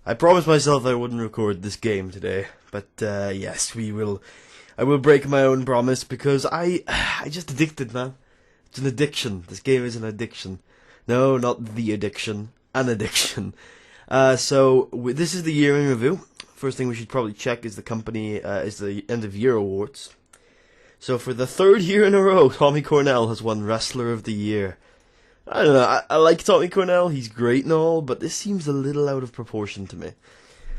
I promised myself I wouldn't record this game today, but yes, we will. I will break my own promise because I just addicted, man. It's an addiction. This game is an addiction. No, not the addiction. An addiction. This is the year in review. First thing we should probably check is the end of year awards. So for the third year in a row, Tommy Cornell has won Wrestler of the Year. I don't know, I like Tommy Cornell, he's great and all, but this seems a little out of proportion to me.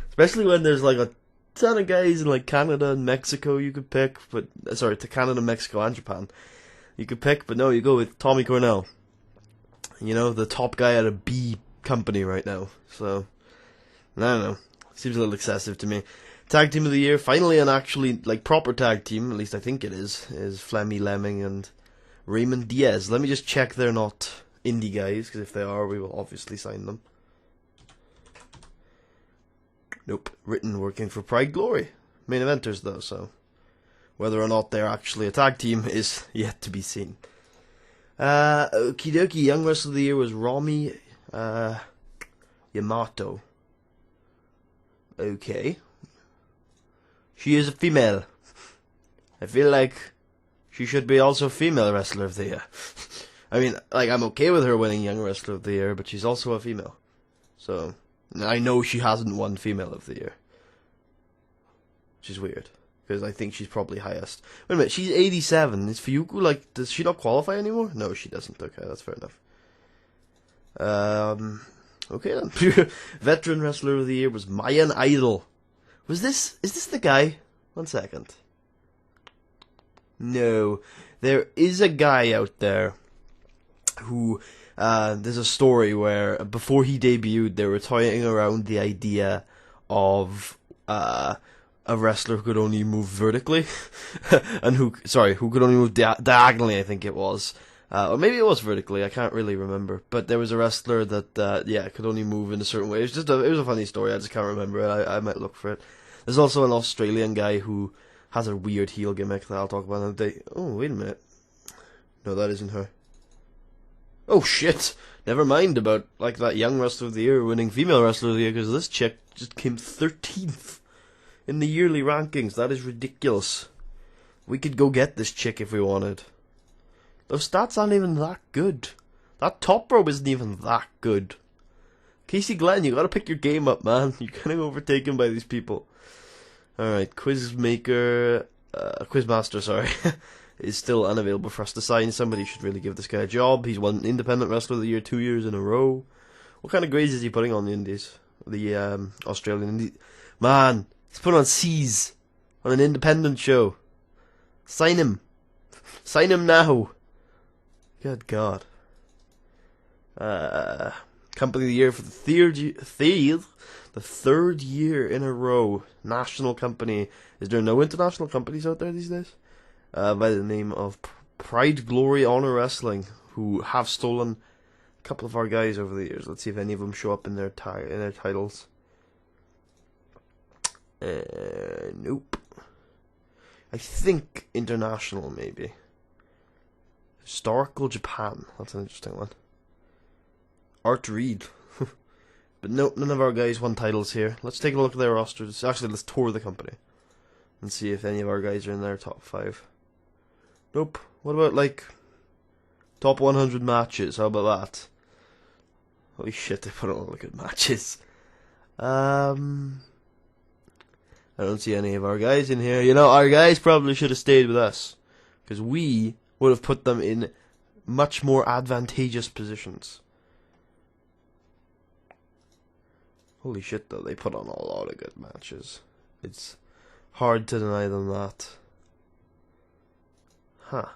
Especially when there's like a ton of guys in like Canada and Mexico you could pick, to Canada, Mexico and Japan. You could pick, but no, you go with Tommy Cornell. You know, the top guy at a B company right now. So, I don't know, seems a little excessive to me. Tag Team of the Year, finally an actually, like, proper tag team, at least I think it is Flemmy Lemming and Raymond Diaz. Let me just check they're not indie guys, because if they are, we will obviously sign them. Nope. Written working for Pride Glory. Main eventers, though, so whether or not they're actually a tag team is yet to be seen. Okie dokie, Young Wrestler of the Year was Romy Yamato. Okay. She is a female. I feel like she should be also Female Wrestler of the Year. I mean, like, I'm okay with her winning Young Wrestler of the Year, but she's also a female. So, I know she hasn't won Female of the Year. Which is weird, because I think she's probably highest. Wait a minute, she's 87. Is Fuyuku, like, does she not qualify anymore? No, she doesn't. Okay, that's fair enough. Okay then. Veteran Wrestler of the Year was Mayan Idol. Is this the guy? 1 second. No. There is a guy out there who, there's a story where before he debuted, they were toying around the idea of a wrestler who could only move vertically, and who could only move diagonally, I think it was. Or maybe it was vertically, I can't really remember. But there was a wrestler that, could only move in a certain way. It was a funny story, I just can't remember it. I might look for it. There's also an Australian guy who has a weird heel gimmick that I'll talk about another day. Oh, wait a minute. No, that isn't her. Oh, shit. Never mind about, like, that Young Wrestler of the Year winning Female Wrestler of the Year, because this chick just came 13th in the yearly rankings. That is ridiculous. We could go get this chick if we wanted. Those stats aren't even that good. That top row isn't even that good. Casey Glenn, you gotta pick your game up, man. You're getting overtaken by these people. Alright, Quizmaster, is still unavailable for us to sign. Somebody should really give this guy a job. He's won Independent Wrestler of the Year 2 years in a row. What kind of grades is he putting on the indies? The Australian indies? Man, he's put on C's on an independent show. Sign him. Sign him now. Good God. Company of the Year for the third year in a row. National company. Is there no international companies out there these days? By the name of Pride Glory Honor Wrestling, who have stolen a couple of our guys over the years. Let's see if any of them show up in their titles. Nope. I think international, maybe. Historical Japan. That's an interesting one. Art Reed. But nope, none of our guys won titles here. Let's take a look at their rosters. Actually, let's tour the company and see if any of our guys are in their top 5. Nope. What about, like, top 100 matches? How about that? Holy shit, they put on all the good matches. I don't see any of our guys in here. You know, our guys probably should have stayed with us, because we would have put them in much more advantageous positions. Holy shit, though, they put on a lot of good matches. It's hard to deny them that. Huh.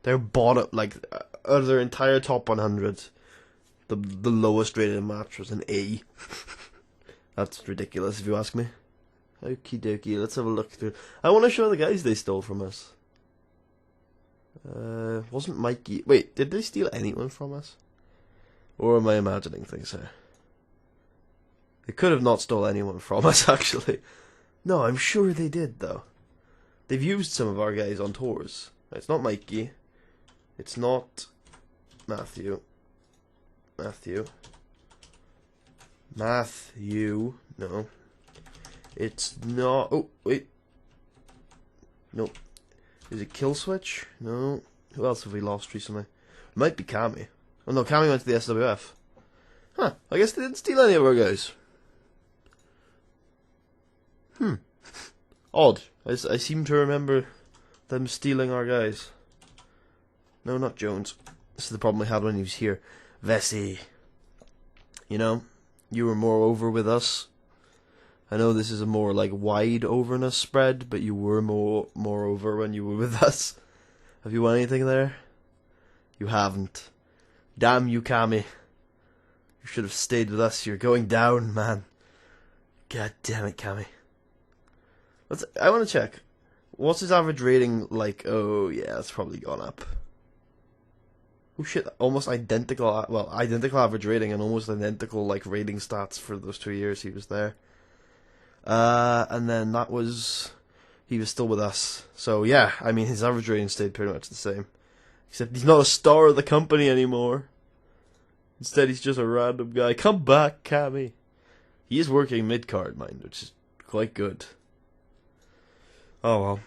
Their bottom, like, out of their entire top 100, the lowest rated match was an A. That's ridiculous, if you ask me. Okie dokie, let's have a look through. I want to show the guys they stole from us. Wasn't Mikey... Wait, did they steal anyone from us? Or am I imagining things here? They could have not stole anyone from us, actually. No, I'm sure they did, though. They've used some of our guys on tours. It's not Mikey. It's not Matthew. Matthew. No. It's not. Oh, wait. Nope. Is it Kill Switch? No. Who else have we lost recently? Might be Cammy. Oh no, Cammy went to the SWF. Huh. I guess they didn't steal any of our guys. Odd. I seem to remember them stealing our guys. No, not Jones. This is the problem I had when he was here. Vesey. You know, you were more over with us. I know this is a more like wide overness spread, but you were more over when you were with us. Have you won anything there? You haven't. Damn you, Cammy. You should have stayed with us. You're going down, man. God damn it, Cammy. I want to check. What's his average rating like? Oh, yeah, it's probably gone up. Oh shit, almost identical, well, identical average rating and almost identical, like, rating stats for those 2 years he was there. And then that was, he was still with us. So, yeah, I mean, his average rating stayed pretty much the same. Except he's not a star of the company anymore. Instead, he's just a random guy. Come back, Cammy. He is working mid-card, mind, which is quite good. Oh, well.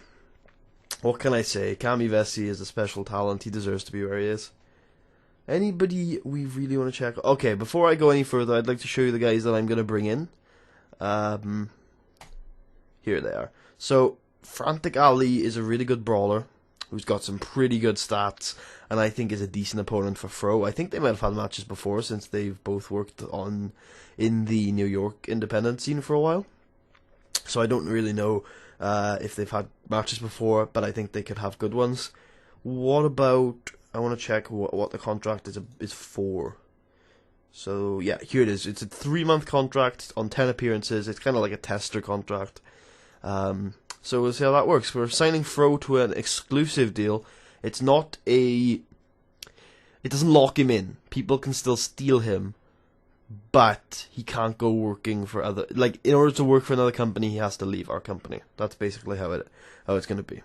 What can I say? Cammy Vesey is a special talent. He deserves to be where he is. Anybody we really want to check? Okay, before I go any further, I'd like to show you the guys that I'm going to bring in. Here they are. So, Frantic Ali is a really good brawler who's got some pretty good stats, and I think is a decent opponent for Fro. I think they might have had matches before since they've both worked in the New York independent scene for a while. So I don't really know if they've had matches before, but I think they could have good ones. What about... I want to check what the contract is for. So, yeah, here it is. It's a 3-month contract on 10 appearances. It's kind of like a tester contract. So we'll see how that works. We're signing Fro to an exclusive deal. It's not a... It doesn't lock him in. People can still steal him, but he can't go working for other... Like, in order to work for another company, he has to leave our company. That's basically how it's going to be.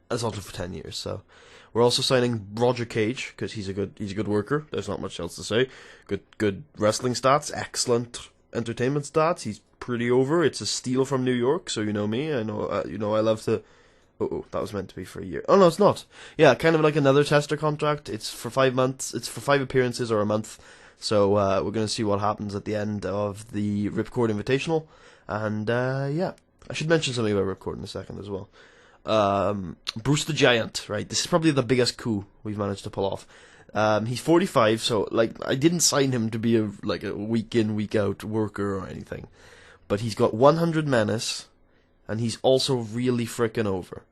That's also for 10 years, so... We're also signing Roger Cage because he's a good worker. There's not much else to say. Good wrestling stats, excellent entertainment stats. He's pretty over. It's a steal from New York, so you know me. I know I love to. Oh, that was meant to be for a year. Oh no, it's not. Yeah, kind of like another tester contract. It's for 5 months. It's for 5 appearances or a month. So we're gonna see what happens at the end of the Ripcord Invitational. And yeah, I should mention something about Ripcord in a second as well. Bruce the Giant, right? This is probably the biggest coup we've managed to pull off. He's 45, so like I didn't sign him to be a week in, week out worker or anything. But he's got 100 menace, and he's also really frickin' over.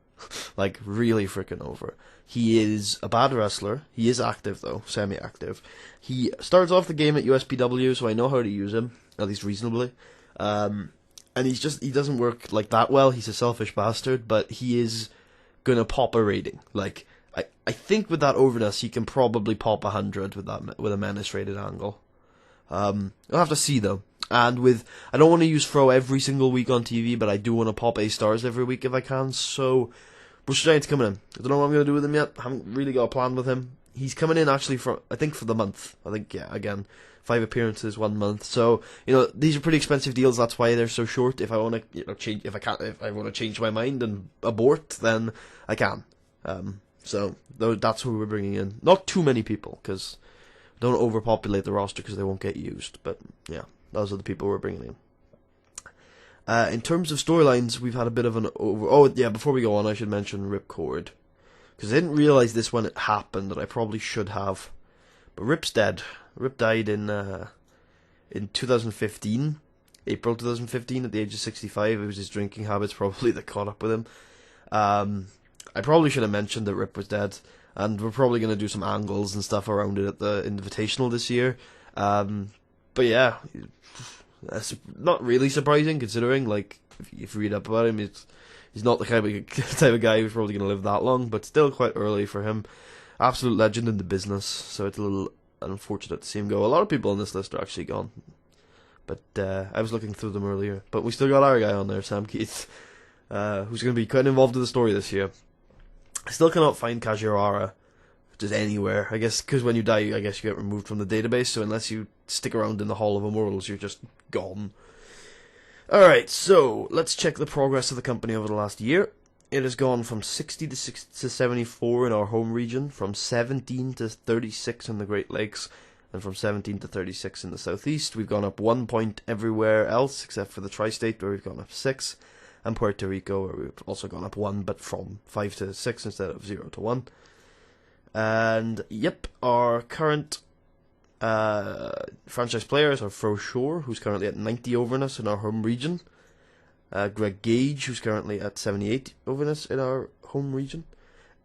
Like, really frickin' over. He is a bad wrestler. He is active, though. Semi-active. He starts off the game at USPW, so I know how to use him, at least reasonably. And he doesn't work like that well. He's a selfish bastard, but he is gonna pop a rating. Like, I think with that overness, he can probably pop 100 with a menace rated angle. I'll have to see though. And I don't want to use Fro every single week on TV, but I do want to pop A stars every week if I can. So, Bruce Giant's coming in. I don't know what I'm gonna do with him yet. I haven't really got a plan with him. He's coming in actually for the month. I think, yeah, again. 5 appearances, 1 month. So, these are pretty expensive deals. That's why they're so short. If I want to, change, if I want to change my mind and abort, then I can. So that's who we're bringing in. Not too many people, because don't overpopulate the roster because they won't get used. But yeah, those are the people we're bringing in. In terms of storylines, we've had a bit of an over. Oh yeah, before we go on, I should mention Ripcord, because I didn't realize this when it happened, that I probably should have. But Rip's dead. Rip died in 2015, April 2015, at the age of 65. It was his drinking habits probably that caught up with him. I probably should have mentioned that Rip was dead, and we're probably going to do some angles and stuff around it at the Invitational this year. But yeah, that's not really surprising considering, like, if you read up about him, he's not the type of guy who's probably going to live that long, but still quite early for him. Absolute legend in the business, so it's a little unfortunate to see him go. A lot of people on this list are actually gone, but I was looking through them earlier. But we still got our guy on there, Sam Keith, who's going to be quite involved in the story this year. I still cannot find Kajiwara just anywhere. I guess because when you die, I guess you get removed from the database. So unless you stick around in the Hall of Immortals, you're just gone. Alright, so let's check the progress of the company over the last year. It has gone from 60 to 74 in our home region, from 17 to 36 in the Great Lakes, and from 17 to 36 in the southeast. We've gone up 1 point everywhere else, except for the Tri-State, where we've gone up 6, and Puerto Rico, where we've also gone up 1, but from 5 to 6 instead of 0 to 1. And, yep, our current franchise players are Fro Shore, who's currently at 90 overness in our home region. Greg Gage, who's currently at 78 overness in our home region.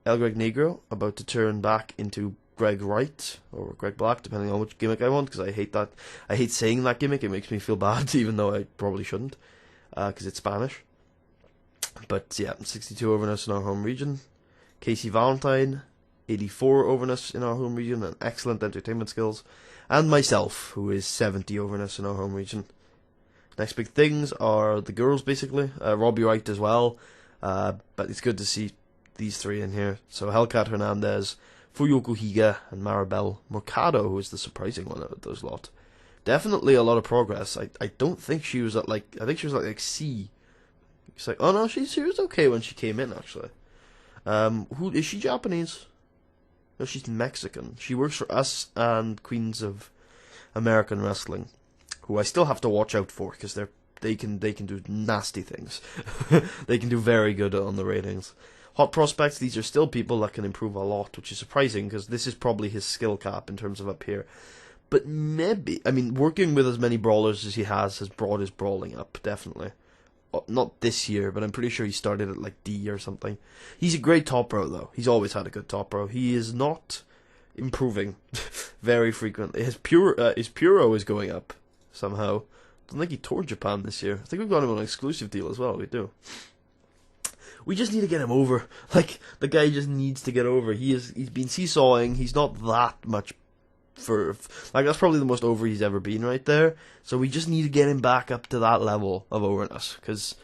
El Greg Negro, about to turn back into Greg Wright, or Greg Black, depending on which gimmick I want, because I hate that. I hate saying that gimmick, it makes me feel bad, even though I probably shouldn't, because it's Spanish. But yeah, 62 overness in our home region. Casey Valentine, 84 overness in our home region, and excellent entertainment skills. And myself, who is 70 overness in our home region. Next big things are the girls, basically. Robbie Wright as well. But it's good to see these three in here. So Hellcat Hernandez, Fuyoko Higa, and Maribel Mercado, who is the surprising one out of those lot. Definitely a lot of progress. I don't think she was at I think she was at C. It's like, oh no, she was okay when she came in, actually. Who is she? Japanese? No, she's Mexican. She works for us and Queens of American Wrestling, who I still have to watch out for, because they can do nasty things. They can do very good on the ratings. Hot prospects, these are still people that can improve a lot, which is surprising, because this is probably his skill cap in terms of up here. But maybe, I mean, working with as many brawlers as he has brought his brawling up, definitely. Not this year, but I'm pretty sure he started at like D or something. He's a great top row, though. He's always had a good top row. He is not improving very frequently. His Puro is going up somehow. I don't think he toured Japan this year. I think we've got him on an exclusive deal as well. We do. We just need to get him over. Like, the guy just needs to get over. He's been seesawing. He's not that much that's probably the most over he's ever been right there. So we just need to get him back up to that level of overness, because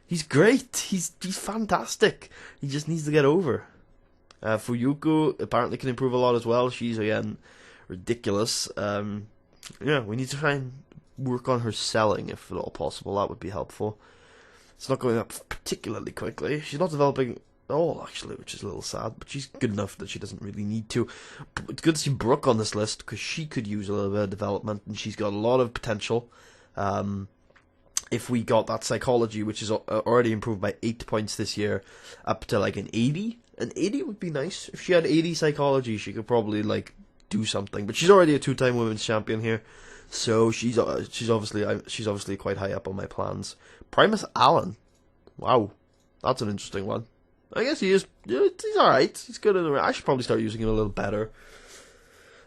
he's great. He's fantastic. He just needs to get over. Fuyuko apparently can improve a lot as well. She's, again, ridiculous. Yeah, we need to try and work on her selling if at all possible. That would be helpful. It's not going up particularly quickly. She's not developing at all, actually, which is a little sad, but she's good enough that she doesn't really need to. It's good to see Brooke on this list, because she could use a little bit of development, and she's got a lot of potential. If we got that psychology, which is already improved by 8 points this year, up to like an 80 would be nice. If she had 80 psychology, she could probably like do something. But she's already a 2-time women's champion here, so she's obviously quite high up on my plans. Primus Allen, wow, that's an interesting one. I guess he is. He's alright. He's good in the ring. I should probably start using him a little better.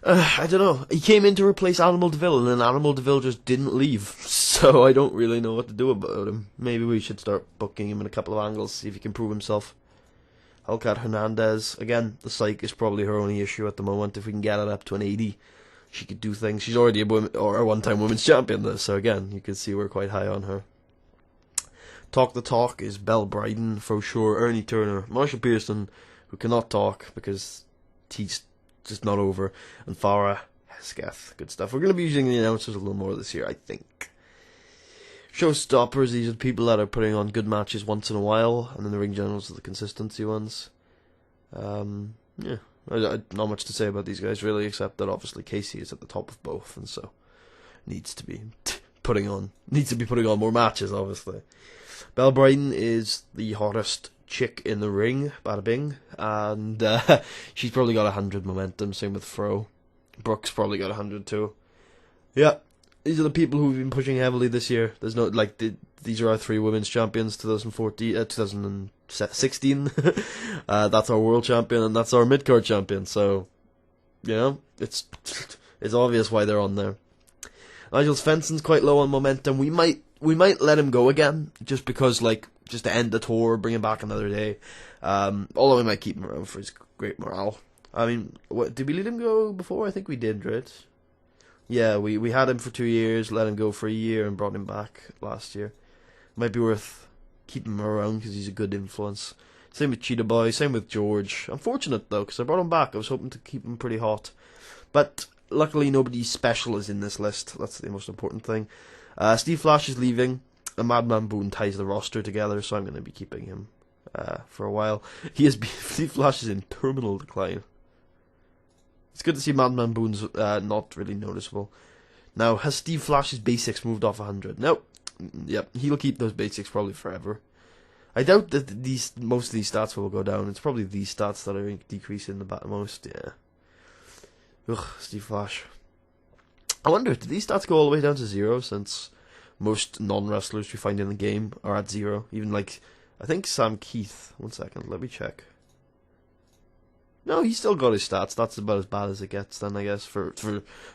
I don't know. He came in to replace Animal DeVille, and then Animal DeVille just didn't leave. So I don't really know what to do about him. Maybe we should start booking him in a couple of angles, see if he can prove himself. Hellcat Hernandez. Again, the psych is probably her only issue at the moment. If we can get it up to an 80, she could do things. She's already a one-time women's champion, though. So again, you can see we're quite high on her. Talk the talk is Belle Bryden, for sure, Ernie Turner, Marshall Pearson, who cannot talk because he's just not over, and Farah Hesketh. Good stuff. We're going to be using the announcers a little more this year, I think. Showstoppers, these are the people that are putting on good matches once in a while, and then the ring generals are the consistency ones. Yeah, not much to say about these guys really, except that obviously Casey is at the top of both, and so needs to be putting on more matches, obviously. Belle Bryden is the hottest chick in the ring, bada bing, and she's probably got 100 momentum, same with Fro. Brooks probably got 100 too. Yeah, these are the people who we've been pushing heavily this year. There's no, these are our 3 women's champions, 2016, that's our world champion, and that's our mid-card champion, so, you know, it's obvious why they're on there. Nigel Svensson's quite low on momentum. We might let him go again, just because, just to end the tour, bring him back another day. Although we might keep him around for his great morale. I mean, did we let him go before? I think we did, right? Yeah, we had him for 2 years, let him go for a year, and brought him back last year. Might be worth keeping him around, because he's a good influence. Same with Cheetah Boy, same with George. Unfortunate though, because I brought him back. I was hoping to keep him pretty hot. But luckily nobody special is in this list. That's the most important thing. Steve Flash is leaving. And Madman Boone ties the roster together, so I'm going to be keeping him for a while. Steve Flash is in terminal decline. It's good to see Madman Boone's not really noticeable. Now, has Steve Flash's basics moved off 100? Nope. Yep, he'll keep those basics probably forever. I doubt that most of these stats will go down. It's probably these stats that are decreasing the most. Yeah. Ugh, Steve Flash. I wonder, did these stats go all the way down to 0 since most non-wrestlers we find in the game are at 0? Even like, I think Sam Keith. 1 second, let me check. No, he's still got his stats. That's about as bad as it gets then, I guess, for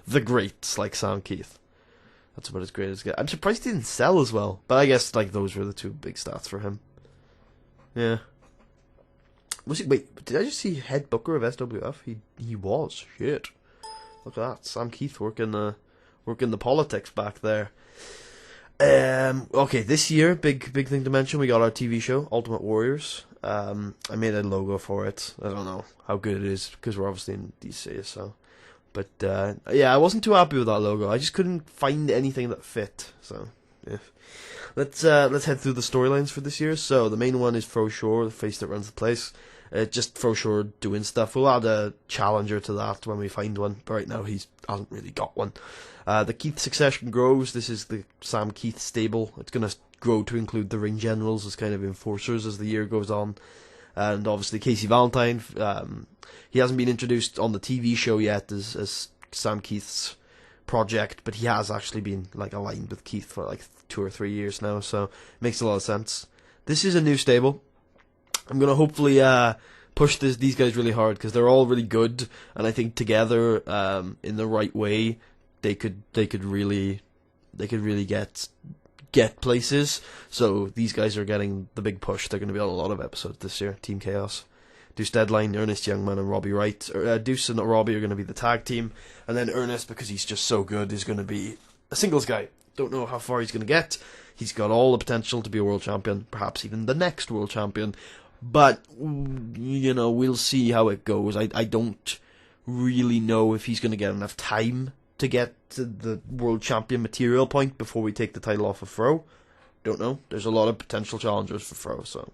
the greats like Sam Keith. That's about as great as it gets. I'm surprised he didn't sell as well. But I guess like those were the two big stats for him. Yeah. Wait, did I just see head booker of SWF? He was. Shit. Look at that. Sam Keith working the politics back there. Okay, this year, big thing to mention, we got our TV show, Ultimate Warriors. I made a logo for it. I don't know how good it is, because we're obviously in DC, so. But, yeah, I wasn't too happy with that logo. I just couldn't find anything that fit, so, yeah. Let's head through the storylines for this year. So, the main one is Fro Shore, the face that runs the place. Just Fro Shore doing stuff. We'll add a challenger to that when we find one, but right now he hasn't really got one. The Keith succession grows. This is the Sam Keith stable. It's going to grow to include the ring generals as kind of enforcers as the year goes on. And obviously Casey Valentine, he hasn't been introduced on the TV show yet as Sam Keith's project, but he has actually been like aligned with Keith for like 2 or 3 years now, so it makes a lot of sense. This is a new stable. I'm going to hopefully push these guys really hard, because they're all really good, and I think together, in the right way, they could really get places. So these guys are getting the big push. They're going to be on a lot of episodes this year. Team Chaos, Deuce Deadline, Ernest Youngman, and Robbie Wright. Deuce and Robbie are going to be the tag team, and then Ernest, because he's just so good, is going to be a singles guy. Don't know how far he's going to get. He's got all the potential to be a world champion, perhaps even the next world champion. But, you know, we'll see how it goes. I don't really know if he's going to get enough time to get to the world champion material point before we take the title off of Fro. Don't know. There's a lot of potential challengers for Fro, so.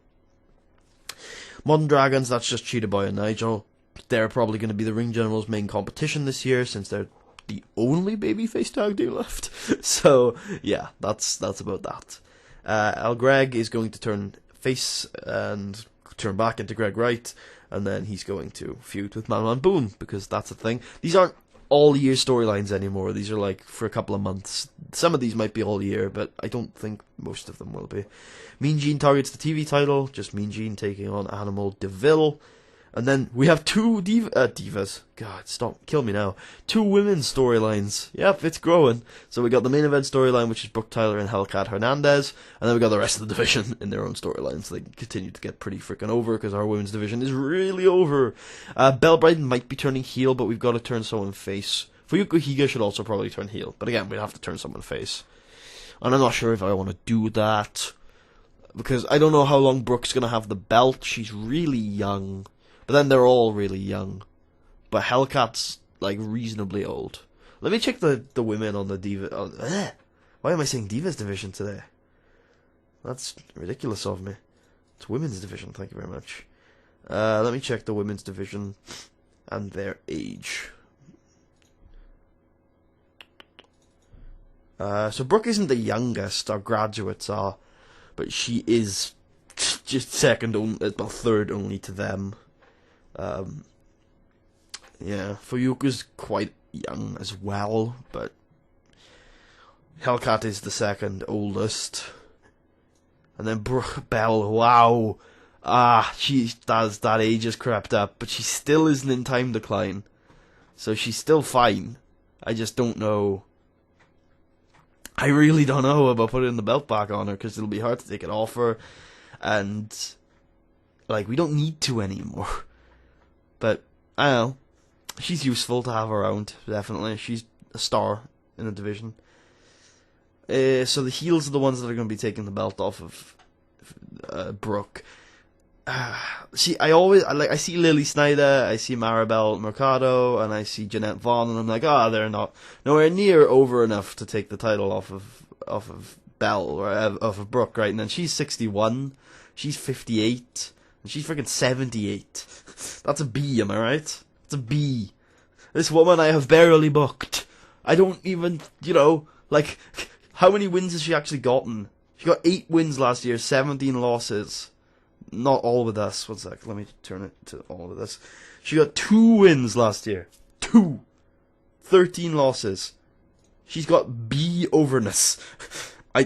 Modern Dragons, that's just Cheetah Boy and Nigel. They're probably going to be the Ring General's main competition this year, since they're the only babyface tag team left. So, yeah, that's about that. Al Greg is going to turn face and turn back into Greg Wright, and then he's going to feud with Madman Boone, because that's a thing. These aren't all-year storylines anymore. These are like for a couple of months. Some of these might be all year, but I don't think most of them will be. Mean Gene targets the TV title, just Mean Gene taking on Animal DeVille. And then we have two divas. God, stop, kill me now. 2 women's storylines. Yep, it's growing. So we got the main event storyline, which is Brooke Tyler and Hellcat Hernandez. And then we got the rest of the division in their own storylines. They continue to get pretty freaking over, because our women's division is really over. Belle Bryden might be turning heel, but we've got to turn someone face. Fuyuko Higa should also probably turn heel. But again, we'd have to turn someone face. And I'm not sure if I want to do that, because I don't know how long Brooke's going to have the belt. She's really young. But then they're all really young. But Hellcat's, like, reasonably old. Let me check the women on the Diva... Why am I saying Divas division today? That's ridiculous of me. It's women's division, thank you very much. Let me check the women's division and their age. So Brooke isn't the youngest, our graduates are. But she is just third only to them. Yeah, Fuyuka's quite young as well, but Hellcat is the second oldest. And then Belle, wow. That age has crept up, but she still isn't in time decline. So she's still fine. I just don't know. I really don't know about putting the belt back on her, because it'll be hard to take it off her. And, like, we don't need to anymore. But, I don't know. She's useful to have around, definitely. She's a star in the division. So the heels are the ones that are going to be taking the belt off of Brooke. see, I see Lily Snyder, I see Maribel Mercado, and I see Jeanette Vaughn, and I'm like, they're not nowhere near over enough to take the title off of Belle or off of Brooke, right? And then she's 61, she's 58, and she's freaking 78. That's a B, am I right? It's a B. This woman I have barely booked. I don't even, like, how many wins has she actually gotten? She got 8 wins last year, 17 losses. Not all with us. 1 sec, let me turn it to all of this. She got 2 wins last year. 2. 13 losses. She's got B overness. I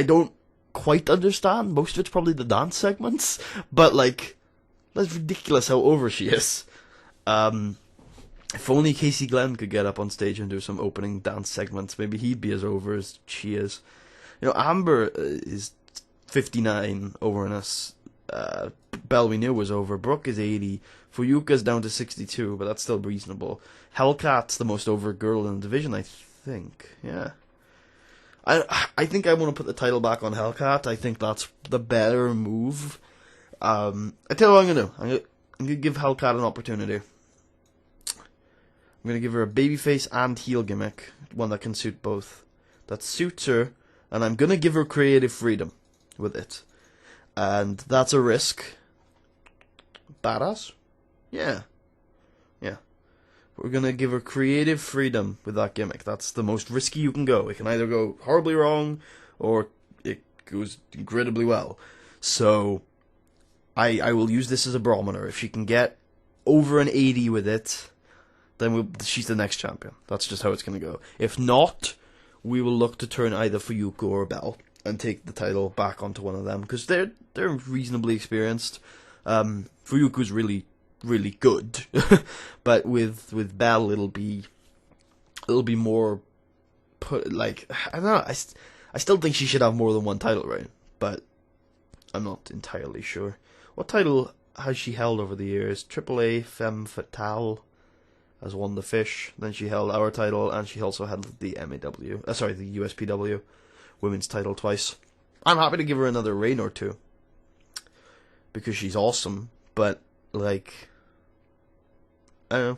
don't quite understand. Most of it's probably the dance segments. But, like, that's ridiculous how over she is. If only Casey Glenn could get up on stage and do some opening dance segments, maybe he'd be as over as she is. Amber is 59 overness. Belle we knew was over. Brooke is 80. Fuyuka's down to 62, but that's still reasonable. Hellcat's the most over girl in the division, I think. Yeah. I think I want to put the title back on Hellcat. I think that's the better move. I tell you what I'm going to do. I'm going to give Hellcat an opportunity. I'm going to give her a babyface and heel gimmick. One that can suit both. That suits her. And I'm going to give her creative freedom with it. And that's a risk. Badass? Yeah. Yeah. We're going to give her creative freedom with that gimmick. That's the most risky you can go. It can either go horribly wrong, or it goes incredibly well. So, I will use this as a barometer. If she can get over an 80 with it, then she's the next champion. That's just how it's going to go. If not, we will look to turn either Fuyuka or Belle and take the title back onto one of them, because they're reasonably experienced. Fuyuka's really, really good, but with Belle it'll be more put, like, I don't know. I still think she should have more than one title reign, but I'm not entirely sure. What title has she held over the years? AAA Femme Fatale has won the Fish. Then she held our title, and she also held the the USPW women's title twice. I'm happy to give her another reign or two, because she's awesome. But, like, I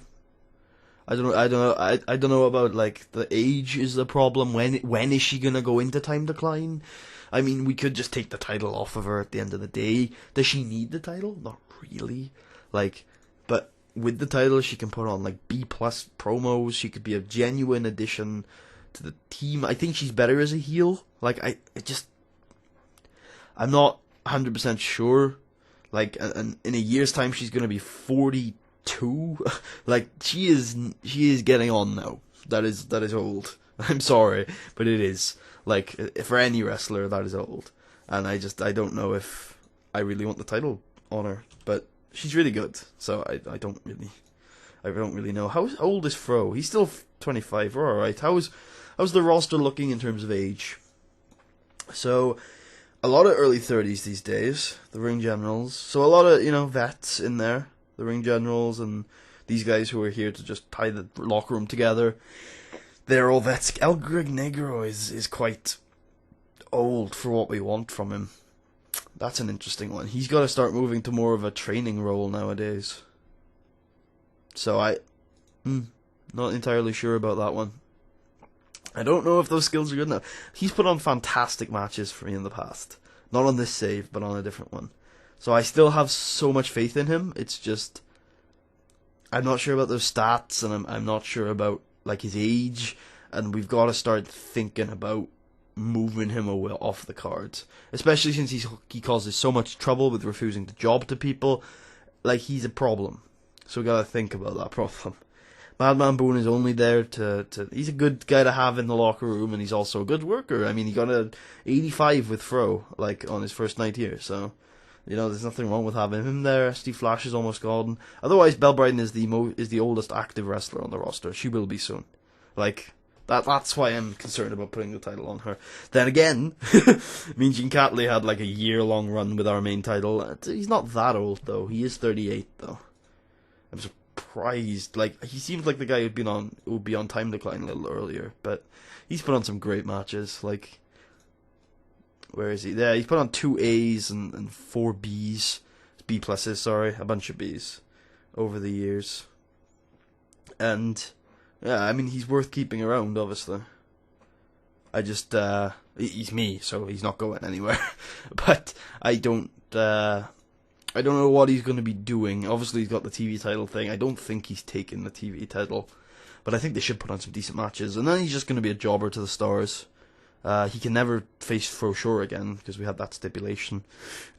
don't know. I don't know about, like, the age is the problem. When is she gonna go into time decline? I mean, we could just take the title off of her at the end of the day. Does she need the title? Not really. Like, but with the title, she can put on, like, B+ promos. She could be a genuine addition to the team. I think she's better as a heel. Like, I'm not 100% sure. Like, and in a year's time, she's gonna be 42. Like, she is getting on now. That is old. I'm sorry, but it is. Like, for any wrestler, that is old. And I don't know if I really want the title on her. But she's really good, so I don't really know. How old is Fro? He's still 25. We're alright. How's the roster looking in terms of age? So, a lot of early 30s these days, the ring generals. So a lot of, vets in there, the ring generals, and these guys who are here to just tie the locker room together. They're all vets. El Greg Negro is quite old for what we want from him. That's an interesting one. He's got to start moving to more of a training role nowadays. So not entirely sure about that one. I don't know if those skills are good enough. He's put on fantastic matches for me in the past. Not on this save, but on a different one. So I still have so much faith in him. It's just, I'm not sure about those stats, and I'm not sure about, like, his age, and we've got to start thinking about moving him away off the cards. Especially since he causes so much trouble with refusing the job to people. Like, he's a problem. So we got to think about that problem. Madman Boone is only there to he's a good guy to have in the locker room, and he's also a good worker. I mean, he got a 85 with Fro, like, on his first night here, so, there's nothing wrong with having him there. Steve Flash is almost gone. Otherwise, Belle Bryden is the oldest active wrestler on the roster. She will be soon. Like, that's why I'm concerned about putting the title on her. Then again, Mean Gene Catley had, like, a year-long run with our main title. He's not that old, though. He is 38, though. I'm surprised. Like, he seems like the guy who'd be on time decline a little earlier, but he's put on some great matches. Like, where is he? There, he's put on 2 A's and 4 B's. He's B pluses, sorry, a bunch of Bs over the years. And yeah, I mean, he's worth keeping around, obviously. I just he's me, so he's not going anywhere. But I don't know what he's going to be doing. Obviously, he's got the TV title thing. I don't think he's taking the TV title, but I think they should put on some decent matches. And then he's just going to be a jobber to the stars. He can never face Fro Shore again because we had that stipulation.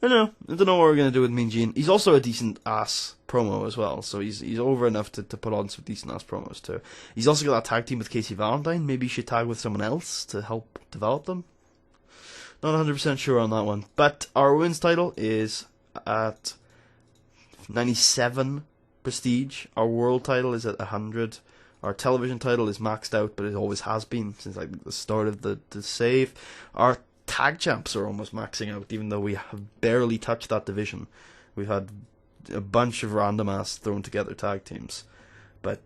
I don't know what we're going to do with Mean Gene. He's also a decent ass promo as well, so he's over enough to put on some decent ass promos too. He's also got that tag team with Casey Valentine. Maybe he should tag with someone else to help develop them. Not 100% sure on that one. But our women's title is at 97 prestige. Our world title is at 100. Our television title is maxed out, but it always has been since like the start of the save. Our tag champs are almost maxing out, even though we have barely touched that division. We've had a bunch of random ass thrown together tag teams. But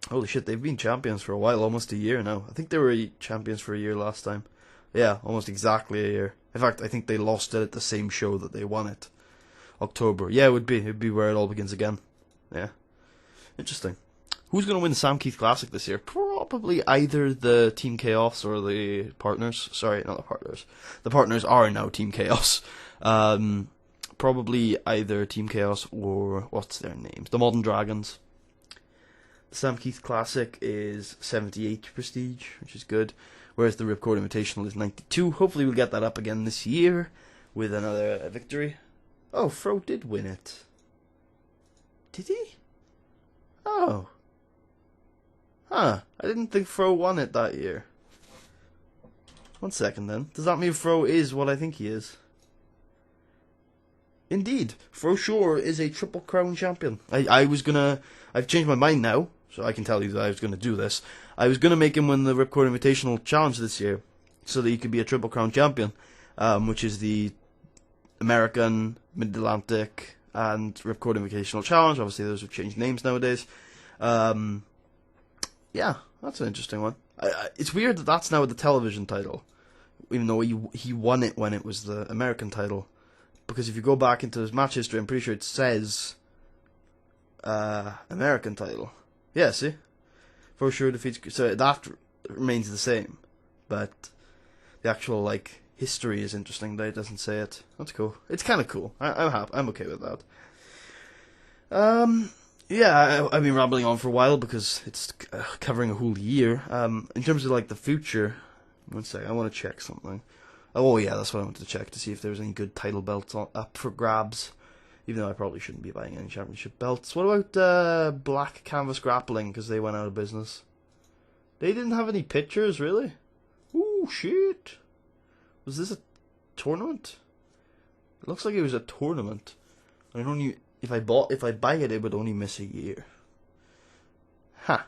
holy shit, they've been champions for a while, almost a year now. I think they were champions for a year last time. Yeah, almost exactly a year. In fact, I think they lost it at the same show that they won it. October. Yeah, it'd be where it all begins again. Yeah. Interesting. Who's going to win the Sam Keith Classic this year? Probably either the Team Chaos or the Partners. Sorry, not the Partners. The Partners are now Team Chaos. Probably either Team Chaos or, what's their names? The Modern Dragons. The Sam Keith Classic is 78 prestige, which is good. Whereas the Ripcord Invitational is 92. Hopefully we'll get that up again this year with another victory. Oh, Fro did win it. Did he? Oh. Huh, I didn't think Fro won it that year. 1 second then. Does that mean Fro is what I think he is? Indeed, Fro Shore is a Triple Crown champion. I've changed my mind now, so I can tell you that I was gonna do this. I was gonna make him win the Ripcord Invitational Challenge this year, so that he could be a Triple Crown champion, which is the American, Mid-Atlantic, and Ripcord Invitational Challenge. Obviously those have changed names nowadays. Yeah, that's an interesting one. It's weird that that's now the television title, even though he won it when it was the American title. Because if you go back into his match history, I'm pretty sure it says American title. Yeah, see? For sure defeats... So that remains the same. But the actual, like, history is interesting that it doesn't say it. That's cool. It's kind of cool. I'm happy. I'm okay with that. Yeah, I've been rambling on for a while because it's covering a whole year. In terms of like the future, 1 second, I want to check something. Oh yeah, that's what I wanted to check to see if there was any good title belts up for grabs. Even though I probably shouldn't be buying any championship belts. What about Black Canvas Grappling? Because they went out of business. They didn't have any pictures, really? Ooh, shit. Was this a tournament? It looks like it was a tournament. I don't. If I buy it, it would only miss a year. Ha.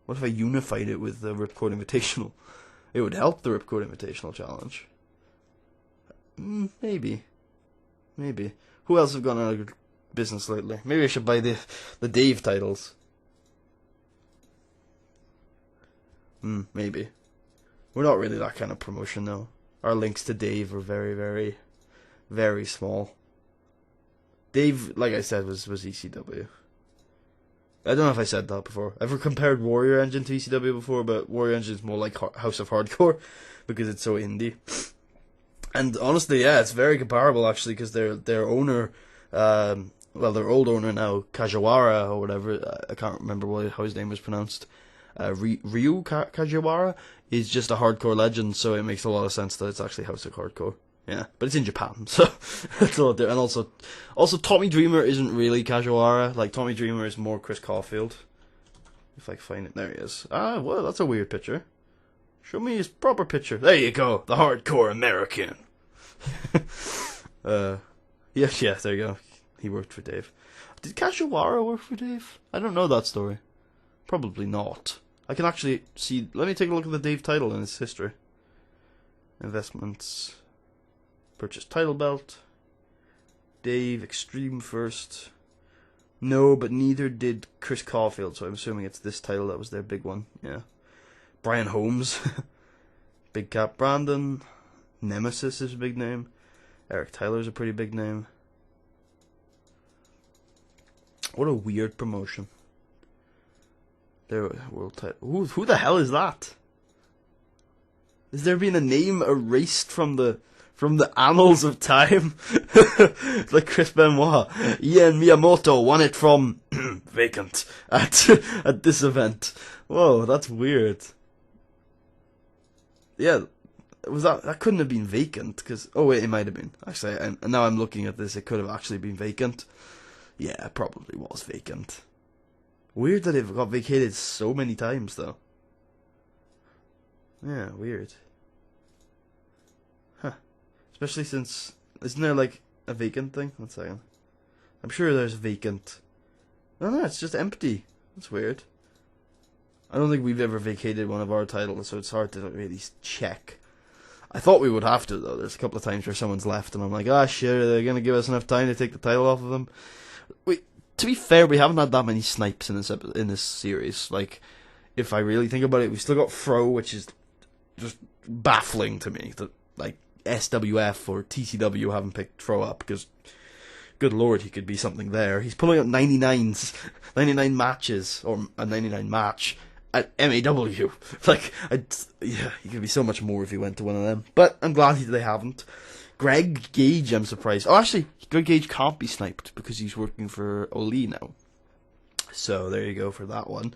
What if I unified it with the Ripcord Invitational? It would help the Ripcord Invitational Challenge. Maybe. Who else have gone out of business lately? Maybe I should buy the Dave titles. Maybe. We're not really that kind of promotion, though. Our links to Dave are very, very, very small. Dave, like I said, was ECW. I don't know if I said that before. I've compared Warrior Engine to ECW before, but Warrior Engine is more like House of Hardcore because it's so indie. And honestly, yeah, it's very comparable actually because their owner, their old owner now, Kajiwara or whatever, I can't remember how his name was pronounced. Ryu Kajiwara is just a hardcore legend, so it makes a lot of sense that it's actually House of Hardcore. Yeah, but it's in Japan, so it's a lot different. And also Tommy Dreamer isn't really Kajiwara. Like, Tommy Dreamer is more Chris Caulfield. If I can find it. There he is. Ah, well, that's a weird picture. Show me his proper picture. There you go. The hardcore American. Yeah, there you go. He worked for Dave. Did Kajiwara work for Dave? I don't know that story. Probably not. I can actually see... Let me take a look at the Dave title and his history. Investments... Purchase title belt. Dave, Extreme first. No, but neither did Chris Caulfield, so I'm assuming it's this title that was their big one. Yeah. Brian Holmes. Big Cap Brandon. Nemesis is a big name. Eric Tyler's a pretty big name. What a weird promotion. There, world title. Who the hell is that? Is there been a name erased from the annals of time? Like Chris Benoit. Ian Miyamoto won it from vacant at this event. Whoa, that's weird. Yeah, that couldn't have been vacant, because oh wait, it might have been. Actually, and now I'm looking at this, it could have actually been vacant. Yeah, it probably was vacant. Weird that it got vacated so many times, though. Yeah, weird. Huh. Especially since... Isn't there, like, a vacant thing? 1 second. I'm sure there's vacant... No, it's just empty. That's weird. I don't think we've ever vacated one of our titles, so it's hard to really check. I thought we would have to, though. There's a couple of times where someone's left, and I'm like, ah, shit, are they going to give us enough time to take the title off of them? Wait. To be fair, we haven't had that many snipes in this series. Like, if I really think about it, we've still got Fro, which is just baffling to me that like SWF or TCW haven't picked Fro up, because good lord, he could be something there. He's pulling up 99 matches, or a 99 match at MAW. Like, yeah, he could be so much more if he went to one of them. But I'm glad they haven't. Greg Gage, I'm surprised. Oh, actually, Greg Gage can't be sniped because he's working for Oli now. So there you go for that one.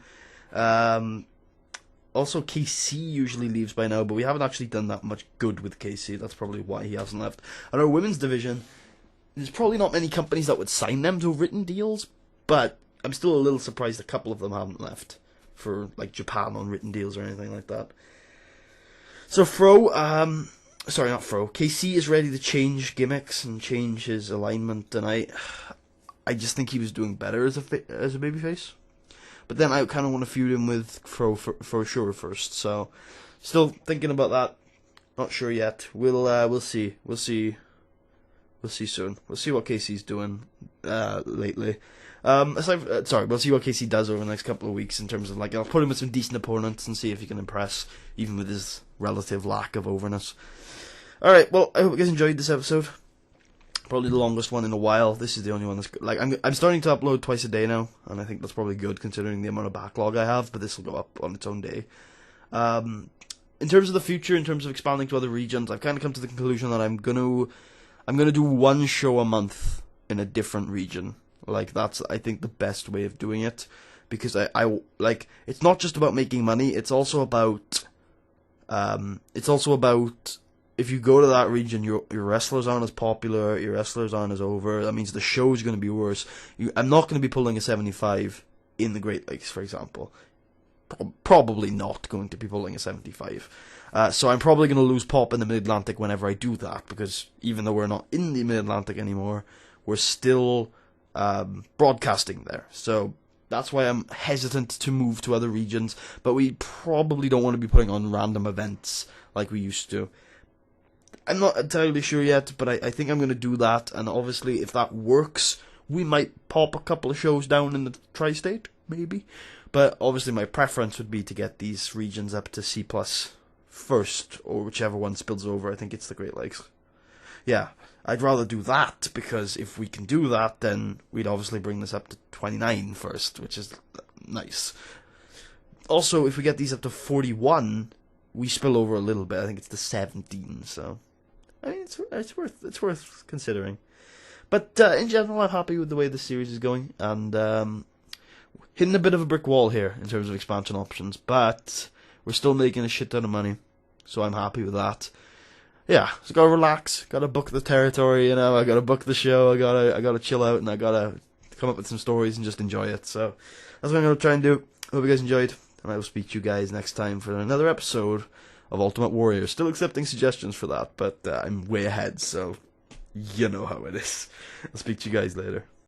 Also, KC usually leaves by now, but we haven't actually done that much good with KC. That's probably why he hasn't left. And our women's division, there's probably not many companies that would sign them to written deals, but I'm still a little surprised a couple of them haven't left for like Japan on written deals or anything like that. So sorry, not Fro. KC is ready to change gimmicks and change his alignment, and I just think he was doing better as a babyface. But then I kind of want to feud him with Fro for sure first. So, still thinking about that. Not sure yet. We'll see. We'll see soon. We'll see what KC's doing lately. We'll see what KC does over the next couple of weeks in terms of, like, I'll put him with some decent opponents and see if he can impress, even with his relative lack of overness. Alright, well, I hope you guys enjoyed this episode. Probably the longest one in a while. This is the only one that's... Like, I'm starting to upload twice a day now, and I think that's probably good considering the amount of backlog I have, but this will go up on its own day. In terms of the future, in terms of expanding to other regions, I've kind of come to the conclusion that I'm gonna do one show a month in a different region. Like, that's, I think, the best way of doing it, because I like, it's not just about making money, it's also about if you go to that region, your wrestlers aren't as popular, your wrestlers aren't as over. That means the show's going to be worse. I'm not going to be pulling a 75 in the Great Lakes, for example. Probably not going to be pulling a 75. So I'm probably going to lose pop in the Mid-Atlantic whenever I do that, because even though we're not in the Mid-Atlantic anymore, we're still broadcasting there. So that's why I'm hesitant to move to other regions, but we probably don't want to be putting on random events like we used to. I'm not entirely sure yet, but I think I'm going to do that, and obviously if that works, we might pop a couple of shows down in the Tri-State, maybe. But obviously my preference would be to get these regions up to C+ first, or whichever one spills over. I think it's the Great Lakes. Yeah, I'd rather do that, because if we can do that, then we'd obviously bring this up to 29 first, which is nice. Also, if we get these up to 41, we spill over a little bit. I think it's the 17, so... I mean, it's worth considering. But in general, I'm happy with the way the series is going, and hitting a bit of a brick wall here in terms of expansion options, but we're still making a shit ton of money, so I'm happy with that. Yeah, so gotta relax, gotta book the territory, you know, I gotta book the show, I gotta chill out, and I gotta come up with some stories and just enjoy it. So that's what I'm gonna try and do. Hope you guys enjoyed, and I will speak to you guys next time for another episode of Ultimate Warrior. Still accepting suggestions for that, but I'm way ahead, so you know how it is. I'll speak to you guys later.